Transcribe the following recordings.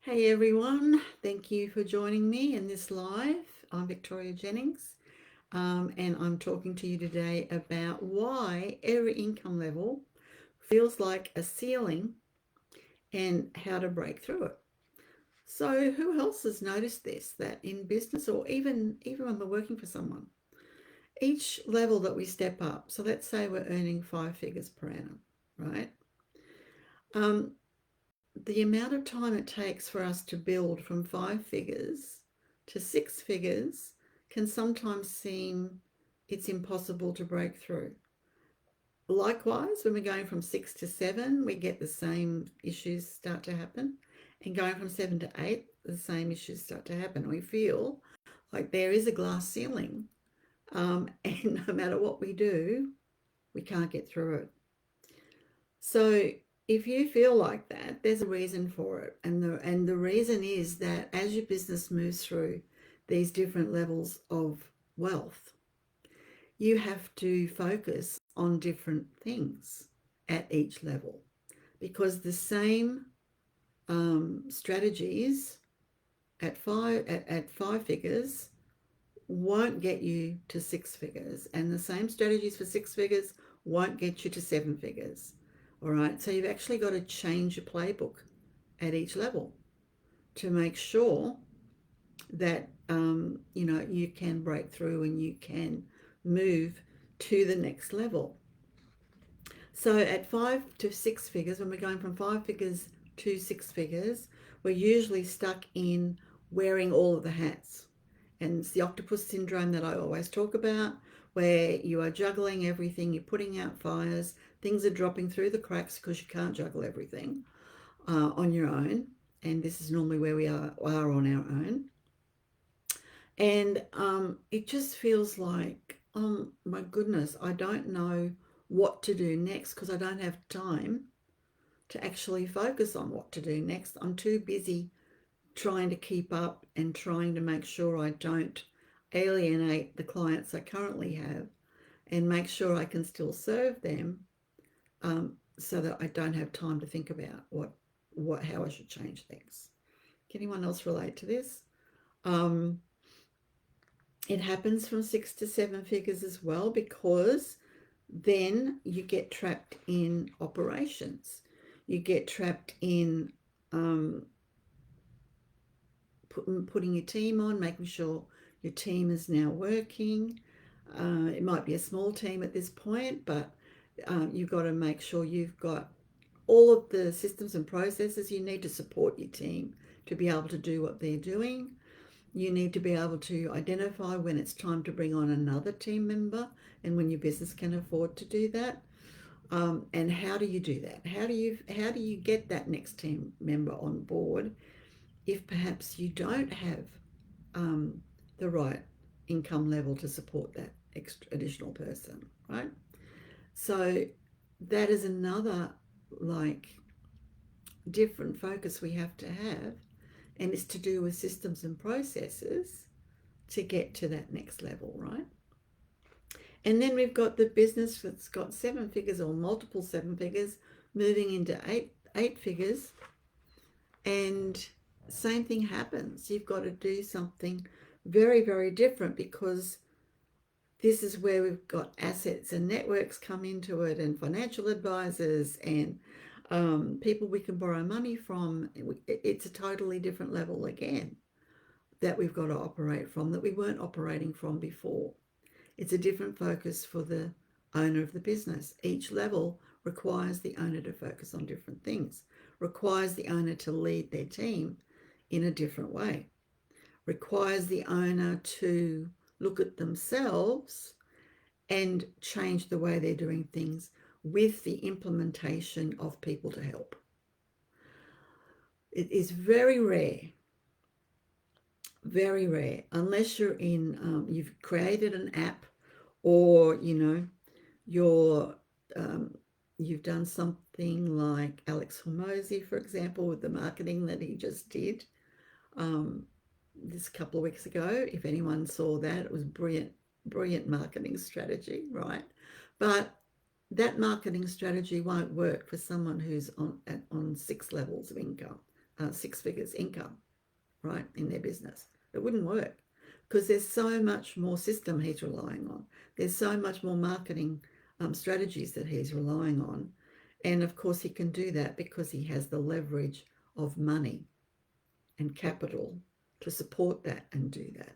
Hey everyone, thank you for joining me in this live. I'm Victoria Jennings, and I'm talking to you today about why every income level feels like a ceiling and how to break through it. So, who else has noticed this? That in business, or even when we're working for someone, each level that we step up. So, let's say we're earning 5 figures per annum, right? Um, the amount of time it takes for us to build from 5 figures to 6 figures can sometimes seem it's impossible to break through. Likewise, when we're going from 6 to 7, we get the same issues start to happen. And going from 7 to 8, the same issues start to happen. We feel like there is a glass ceiling, and no matter what we do, we can't get through it. So if you feel like that, there's a reason for it. And the reason is that as your business moves through these different levels of wealth, you have to focus on different things at each level, because the same strategies at 5 figures won't get you to 6 figures, and the same strategies for 6 figures won't get you to 7 figures. All right, so you've actually got to change your playbook at each level to make sure that you can break through and you can move to the next level. So at 5 to 6 figures, when we're going from 5 figures to 6 figures, we're usually stuck in wearing all of the hats. And it's the octopus syndrome that I always talk about, where you are juggling everything, you're putting out fires, things are dropping through the cracks because you can't juggle everything on your own. And this is normally where we are on our own. And it just feels like, oh my goodness, I don't know what to do next because I don't have time to actually focus on what to do next. I'm too busy trying to keep up and trying to make sure I don't alienate the clients I currently have and make sure I can still serve them, so that I don't have time to think about how I should change things. Can anyone else relate to this? Um, it happens from 6 to 7 figures as well, because then you get trapped in operations. You get trapped in putting your team on, making sure your team is now working. It might be a small team at this point, but you've got to make sure you've got all of the systems and processes you need to support your team to be able to do what they're doing. You need to be able to identify when it's time to bring on another team member and when your business can afford to do that. And how do you do that? How do you get that next team member on board if perhaps you don't have um, the right income level to support that extra additional person, right? So that is another, like, different focus we have to have, and it's to do with systems and processes to get to that next level, right? And then we've got the business that's got 7 figures or multiple 7 figures moving into eight figures, and same thing happens. You've got to do something very, very different, because this is where we've got assets and networks come into it, and financial advisors, and people we can borrow money from. It's a totally different level again that we've got to operate from, that we weren't operating from before. It's a different focus for the owner of the business. Each level requires the owner to focus on different things, requires the owner to lead their team in a different way, requires the owner to look at themselves and change the way they're doing things with the implementation of people to help. It is very rare, unless you're you've created an app, or you're you've done something like Alex Hormozi, for example, with the marketing that he just did this couple of weeks ago. If anyone saw that, it was brilliant marketing strategy, right? But that marketing strategy won't work for someone who's on 6 levels of income, six figures income, right, in their business. It wouldn't work because there's so much more system he's relying on. There's so much more marketing strategies that he's relying on. And of course, he can do that because he has the leverage of money and capital to support that and do that.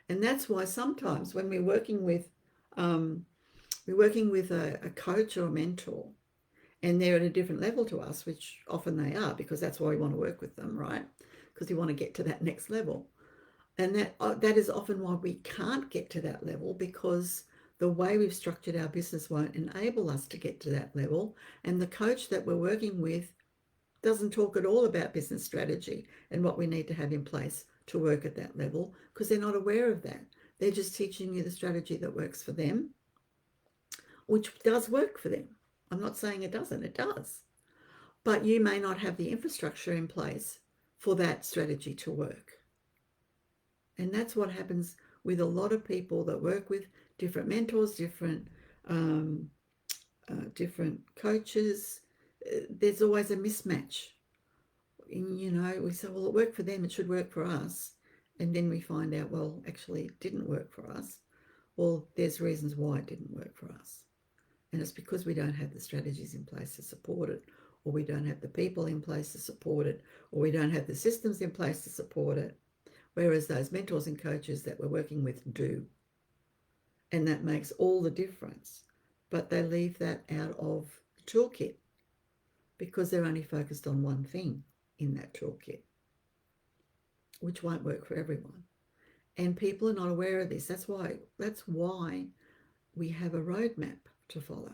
And that's why sometimes when we're working with a coach or a mentor, and they're at a different level to us, which often they are, because that's why we want to work with them, right? Because we want to get to that next level. And that is often why we can't get to that level, because the way we've structured our business won't enable us to get to that level. And the coach that we're working with doesn't talk at all about business strategy and what we need to have in place to work at that level, because they're not aware of that. They're just teaching you the strategy that works for them, which does work for them. I'm not saying it doesn't, it does. But you may not have the infrastructure in place for that strategy to work. And that's what happens with a lot of people that work with different mentors, different coaches. There's always a mismatch. And, we say, well, it worked for them, it should work for us. And then we find out, well, actually, it didn't work for us. Well, there's reasons why it didn't work for us. And it's because we don't have the strategies in place to support it, or we don't have the people in place to support it, or we don't have the systems in place to support it, whereas those mentors and coaches that we're working with do. And that makes all the difference. But they leave that out of the toolkit because they're only focused on one thing in that toolkit, which won't work for everyone. And people are not aware of this. That's why we have a roadmap to follow,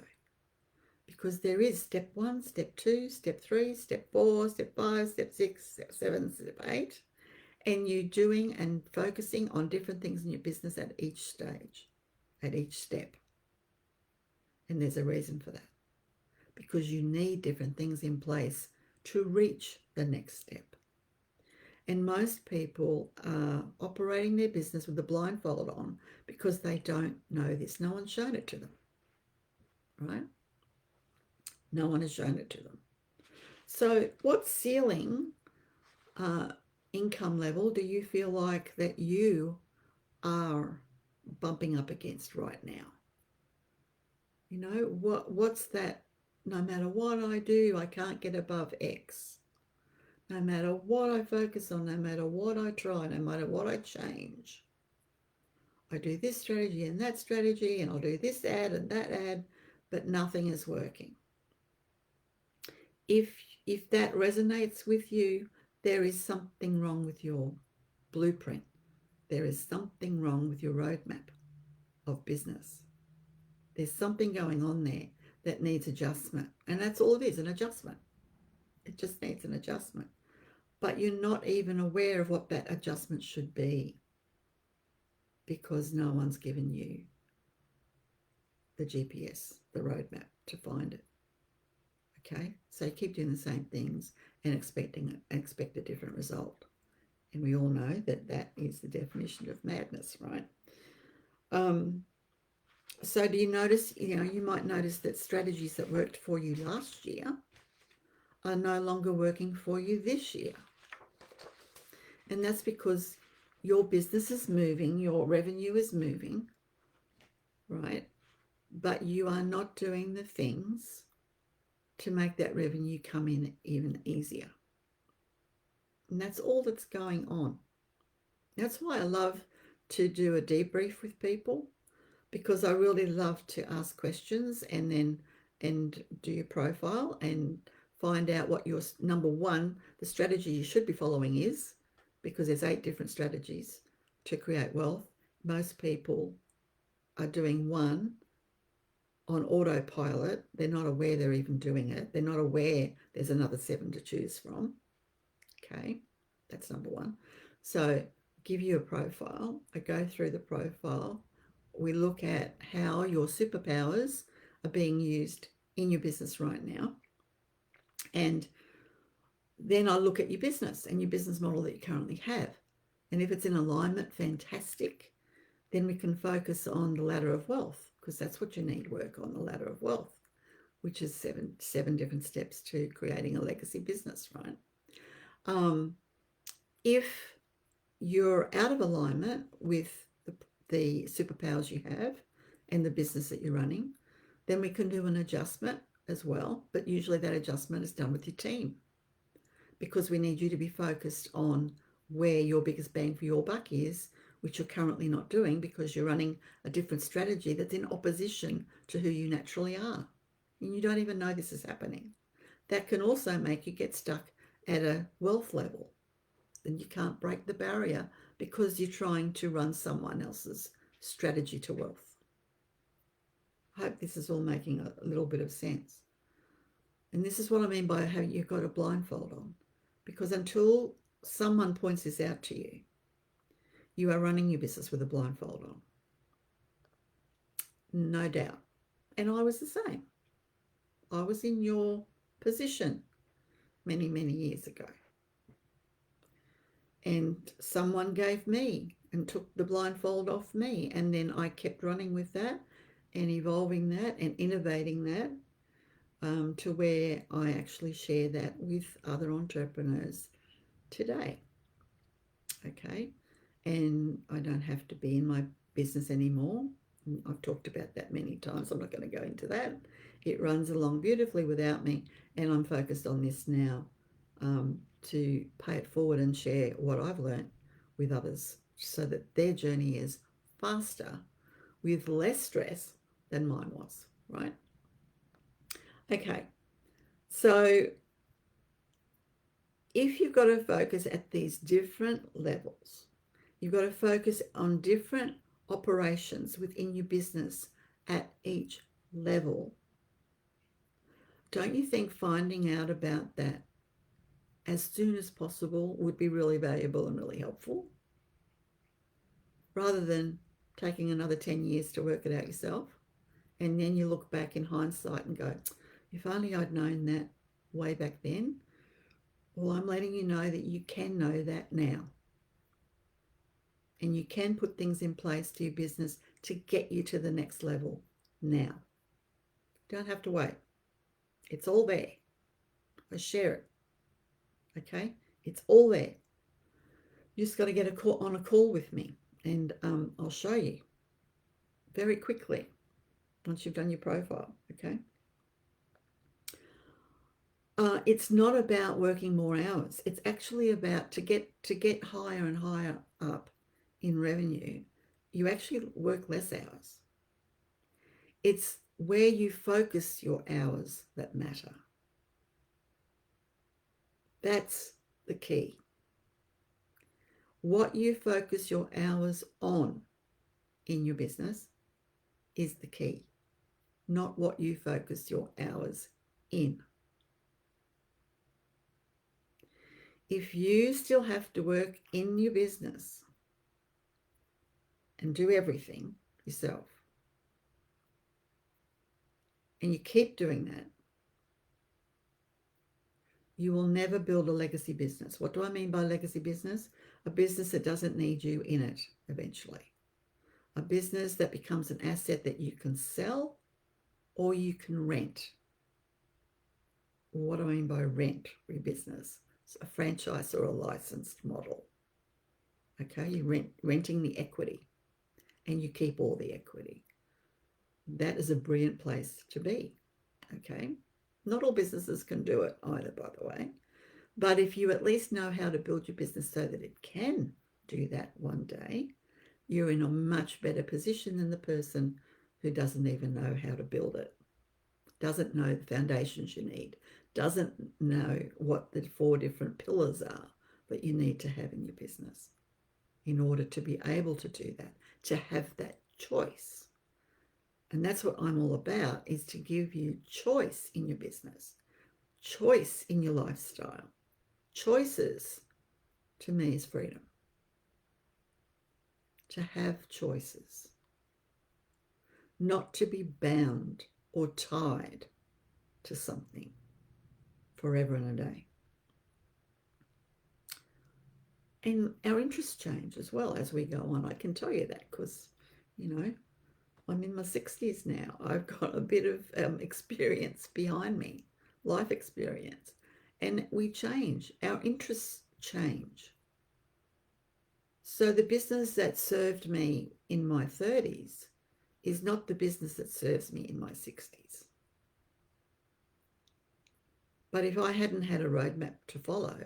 because there is step 1, step 2, step 3, step 4, step 5, step 6, step 7, step 8, and you're doing and focusing on different things in your business at each stage, at each step. And there's a reason for that, because you need different things in place to reach the next step. And most people are operating their business with the blindfold on because they don't know this. No one's shown it to them, right? No one has shown it to them. So what ceiling income level do you feel like that you are bumping up against right now? What's that? No matter what I do, I can't get above X. No matter what I focus on, no matter what I try, no matter what I change, I do this strategy and that strategy, and I'll do this ad and that ad, but nothing is working. If that resonates with you, there is something wrong with your blueprint. There is something wrong with your roadmap of business. There's something going on there that needs adjustment. And that's all it is, an adjustment. It just needs an adjustment. But you're not even aware of what that adjustment should be, because no one's given you the GPS, the roadmap to find it. Okay, so you keep doing the same things and expect a different result. And we all know that that is the definition of madness, right? So do you notice, you might notice that strategies that worked for you last year are no longer working for you this year. And that's because your business is moving, your revenue is moving, right? But you are not doing the things to make that revenue come in even easier. And that's all that's going on. That's why I love to do a debrief with people, because I really love to ask questions and do your profile and find out what your number one, the strategy you should be following is, because there's 8 different strategies to create wealth. Most people are doing one on autopilot. They're not aware they're even doing it. They're not aware there's another 7 to choose from. Okay, that's number one. So give you a profile. I go through the profile. We look at how your superpowers are being used in your business right now. And then I look at your business and your business model that you currently have. And if it's in alignment, fantastic. Then we can focus on the ladder of wealth, because that's what you need work on, the ladder of wealth, which is seven different steps to creating a legacy business, right? If you're out of alignment with the superpowers you have and the business that you're running, then we can do an adjustment as well. But usually that adjustment is done with your team, because we need you to be focused on where your biggest bang for your buck is, which you're currently not doing because you're running a different strategy that's in opposition to who you naturally are. And you don't even know this is happening. That can also make you get stuck at a wealth level. Then you can't break the barrier because you're trying to run someone else's strategy to wealth. I hope this is all making a little bit of sense. And this is what I mean by how you've got a blindfold on. Because until someone points this out to you, you are running your business with a blindfold on. No doubt. And I was the same. I was in your position many, many years ago. And someone gave me and took the blindfold off me. And then I kept running with that and evolving that and innovating that to where I actually share that with other entrepreneurs today. Okay. And I don't have to be in my business anymore. I've talked about that many times. I'm not going to go into that. It runs along beautifully without me. And I'm focused on this now to pay it forward and share what I've learned with others so that their journey is faster with less stress than mine was, right? Okay. So if you've got to focus at these different levels, you've got to focus on different operations within your business at each level. Don't you think finding out about that as soon as possible would be really valuable and really helpful? Rather than taking another 10 years to work it out yourself. And then you look back in hindsight and go, if only I'd known that way back then. Well, I'm letting you know that you can know that now. And you can put things in place to your business to get you to the next level now. Don't have to wait. It's all there. I share it. Okay? It's all there. You just got to get on a call with me, and I'll show you very quickly once you've done your profile. Okay? It's not about working more hours. It's actually about to get higher and higher up in revenue. You actually work less hours. It's where you focus your hours that matter. That's the key. What you focus your hours on in your business is the key, not what you focus your hours in. If you still have to work in your business and do everything yourself, and you keep doing that, you will never build a legacy business. What do I mean by legacy business? A business that doesn't need you in it eventually. A business that becomes an asset that you can sell or you can rent. What do I mean by rent for your business? It's a franchise or a licensed model. Okay, you're renting the equity and you keep all the equity. That is a brilliant place to be. Okay. Not all businesses can do it either, by the way. But if you at least know how to build your business so that it can do that one day, you're in a much better position than the person who doesn't even know how to build it, doesn't know the foundations you need, doesn't know what the 4 different pillars are that you need to have in your business in order to be able to do that, to have that choice. And that's what I'm all about, is to give you choice in your business, choice in your lifestyle. Choices, to me, is freedom. To have choices. Not to be bound or tied to something forever and a day. And our interests change as well as we go on. I can tell you that because, I'm in my 60s now. I've got a bit of experience behind me, life experience. and we change. Our interests change. So the business that served me in my 30s is not the business that serves me in my 60s. But if I hadn't had a roadmap to follow,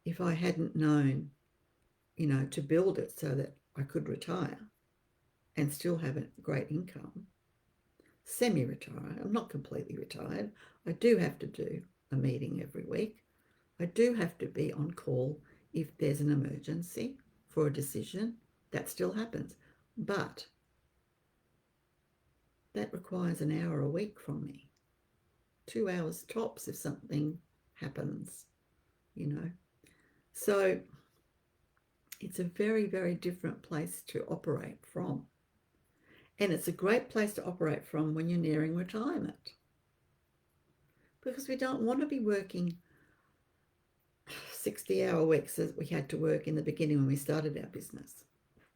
if I hadn't known, to build it so that I could retire and still have a great income, semi-retire, I'm not completely retired. I do have to do a meeting every week. I do have to be on call if there's an emergency for a decision. That still happens. But that requires an hour a week from me. 2 hours tops if something happens, So it's a very, very different place to operate from. And it's a great place to operate from when you're nearing retirement. Because we don't want to be working 60-hour weeks as we had to work in the beginning when we started our business,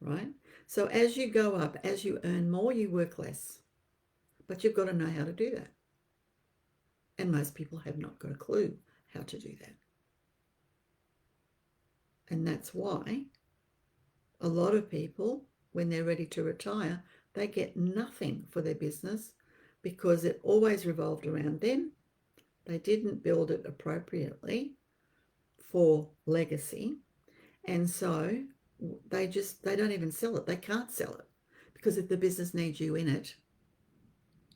right? So as you go up, as you earn more, you work less. But you've got to know how to do that. And most people have not got a clue how to do that. And that's why a lot of people, when they're ready to retire, they get nothing for their business because it always revolved around them. They didn't build it appropriately for legacy. And so they don't even sell it. They can't sell it because if the business needs you in it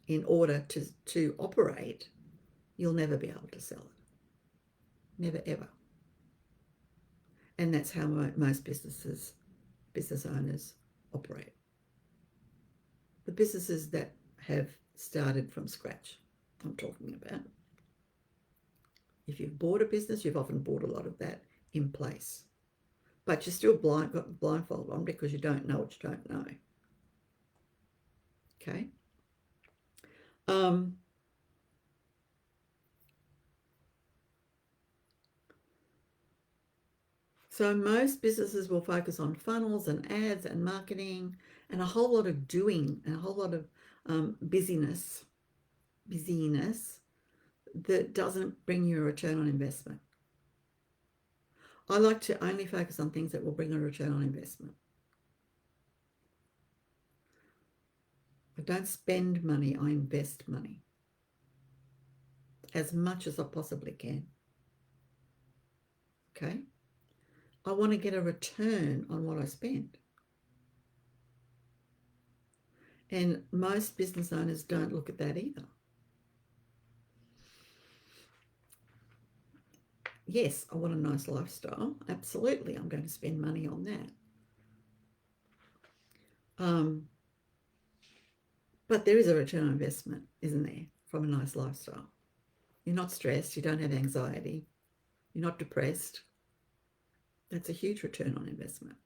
in order to operate, you'll never be able to sell it. Never, ever. And that's how most business owners operate. The businesses that have started from scratch, I'm talking about. If you've bought a business, you've often bought a lot of that in place. But you're still got the blindfold on because you don't know what you don't know. Okay? So most businesses will focus on funnels and ads and marketing and a whole lot of doing and a whole lot of busyness that doesn't bring you a return on investment. I like to only focus on things that will bring a return on investment. I don't spend money, I invest money as much as I possibly can. Okay? I want to get a return on what I spend. And most business owners don't look at that either. Yes, I want a nice lifestyle. Absolutely, I'm going to spend money on that. But there is a return on investment, isn't there, from a nice lifestyle? You're not stressed. You don't have anxiety. You're not depressed. That's a huge return on investment.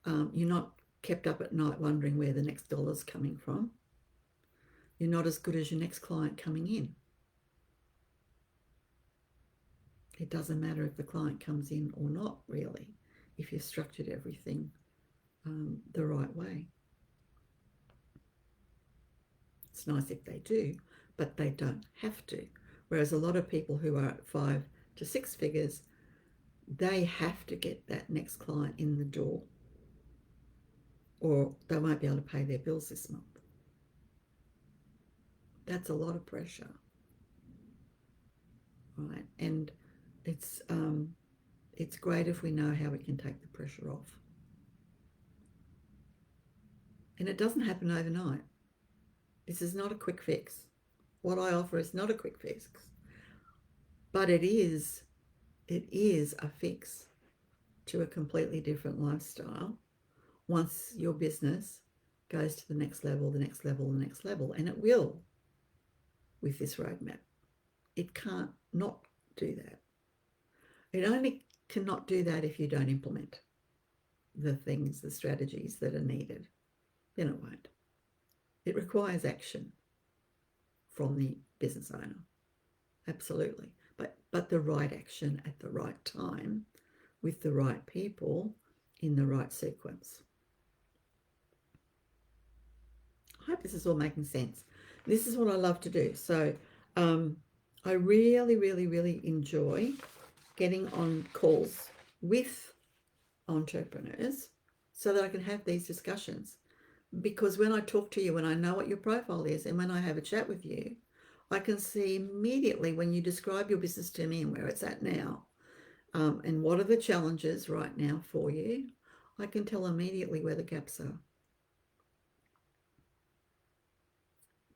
You're not kept up at night wondering where the next dollar's coming from. You're not as good as your next client coming in. It doesn't matter if the client comes in or not, really, if you've structured everything the right way. It's nice if they do, but they don't have to. Whereas a lot of people who are at 5 to 6 figures, they have to get that next client in the door or they won't be able to pay their bills this month. That's a lot of pressure, right? And it's great if we know how we can take the pressure off. And it doesn't happen overnight. This is not a quick fix. What I offer is not a quick fix, but it is a fix to a completely different lifestyle once your business goes to the next level, the next level, the next level. And it will with this roadmap. It can't not do that. It only cannot do that if you don't implement the things, the strategies that are needed. Then it won't. It requires action from the business owner. Absolutely. But the right action at the right time with the right people in the right sequence. I hope this is all making sense. This is what I love to do. So I really, really, really enjoy getting on calls with entrepreneurs so that I can have these discussions. Because when I talk to you, when I know what your profile is, and when I have a chat with you, I can see immediately when you describe your business to me and where it's at now, and what are the challenges right now for you. I can tell immediately where the gaps are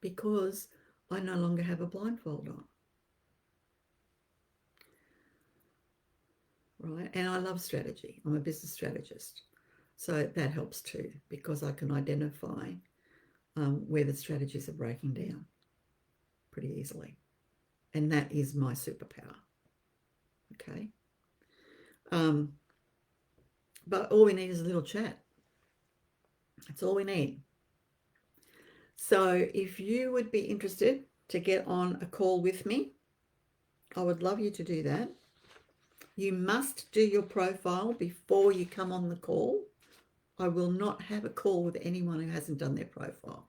because I no longer have a blindfold on, right? And I love strategy. I'm a business strategist. So that helps too because I can identify where the strategies are breaking down pretty easily. And that is my superpower. Okay. But all we need is a little chat. That's all we need. So if you would be interested to get on a call with me, I would love you to do that. You must do your profile before you come on the call. I will not have a call with anyone who hasn't done their profile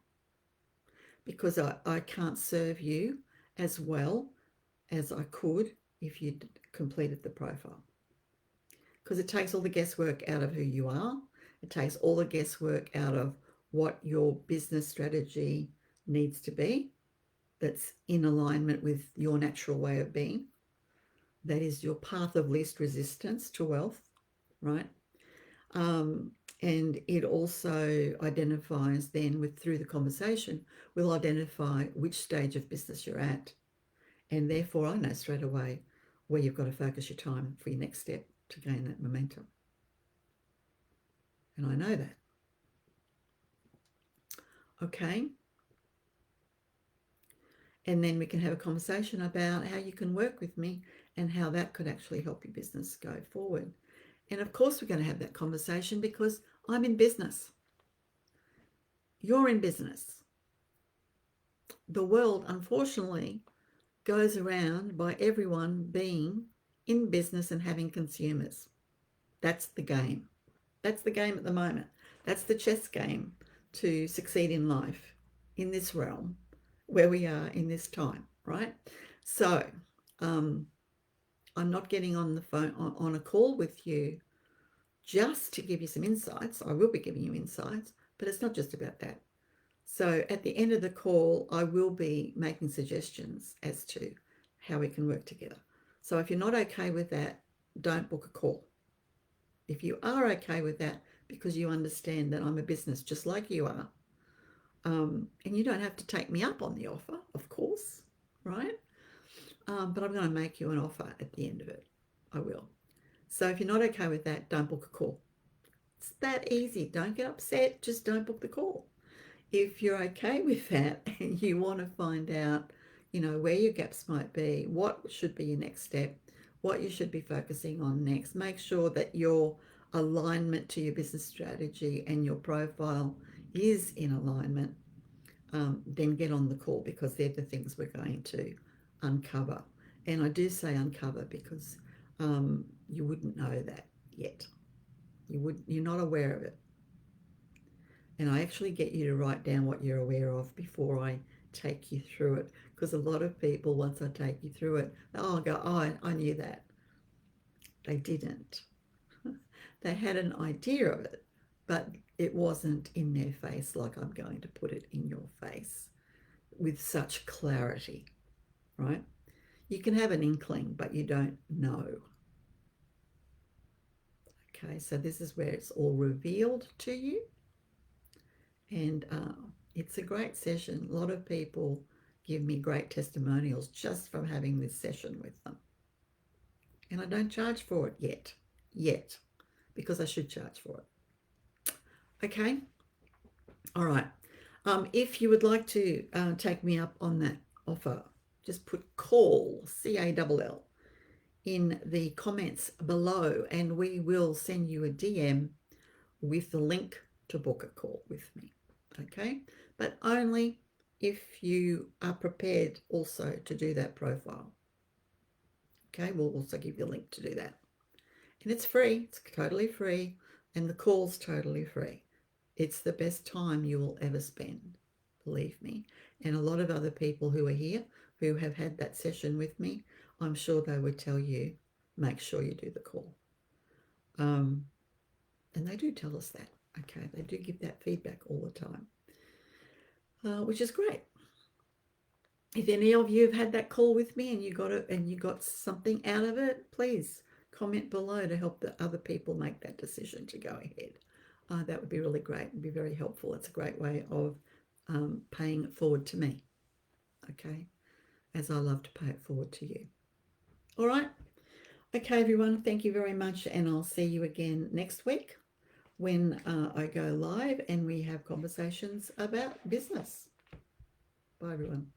because I can't serve you as well as I could if you'd completed the profile. Because it takes all the guesswork out of who you are. It takes all the guesswork out of what your business strategy needs to be that's in alignment with your natural way of being. That is your path of least resistance to wealth, right? And it also identifies then through the conversation, we'll identify which stage of business you're at. And therefore I know straight away where you've got to focus your time for your next step to gain that momentum. And I know that. Okay. And then we can have a conversation about how you can work with me and how that could actually help your business go forward. And of course, we're going to have that conversation because I'm in business. You're in business. The world, unfortunately, goes around by everyone being in business and having consumers. That's the game. That's the game at the moment. That's the chess game to succeed in life in this realm where we are in this time, right? So I'm not getting on the phone on a call with you just to give you some insights. I will be giving you insights, but it's not just about that. So at the end of the call, I will be making suggestions as to how we can work together. So if you're not okay with that, don't book a call. If you are okay with that, because you understand that I'm a business just like you are, and you don't have to take me up on the offer, of course, right? But I'm going to make you an offer at the end of it. I will. So if you're not okay with that, don't book a call. It's that easy. Don't get upset. Just don't book the call. If you're okay with that and you want to find out, where your gaps might be, what should be your next step, what you should be focusing on next, make sure that your alignment to your business strategy and your profile is in alignment, then get on the call because they're the things we're going to uncover. And I do say uncover because you wouldn't know that yet. You're not aware of it. And I actually get you to write down what you're aware of before I take you through it. Because a lot of people, once I take you through it, I'll go, oh, I knew that. They didn't. They had an idea of it, but it wasn't in their face like I'm going to put it in your face with such clarity, right? You can have an inkling, but you don't know. Okay, so this is where it's all revealed to you. And it's a great session. A lot of people give me great testimonials just from having this session with them. And I don't charge for it yet, because I should charge for it. Okay? All right. If you would like to take me up on that offer, just put call, CALL, in the comments below, and we will send you a DM with the link to book a call with me. Okay, but only if you are prepared also to do that profile. Okay, we'll also give you a link to do that. And it's free, it's totally free, and the call's totally free. It's the best time you will ever spend, believe me. And a lot of other people who are here who have had that session with me, I'm sure they would tell you, make sure you do the call. And they do tell us that. Okay, they do give that feedback all the time, which is great. If any of you have had that call with me and you got it and you got something out of it, please comment below to help the other people make that decision to go ahead. That would be really great and be very helpful. It's a great way of paying it forward to me, okay, as I love to pay it forward to you. All right. Okay, everyone, thank you very much, and I'll see you again next week when I go live and we have conversations about business. Bye, everyone.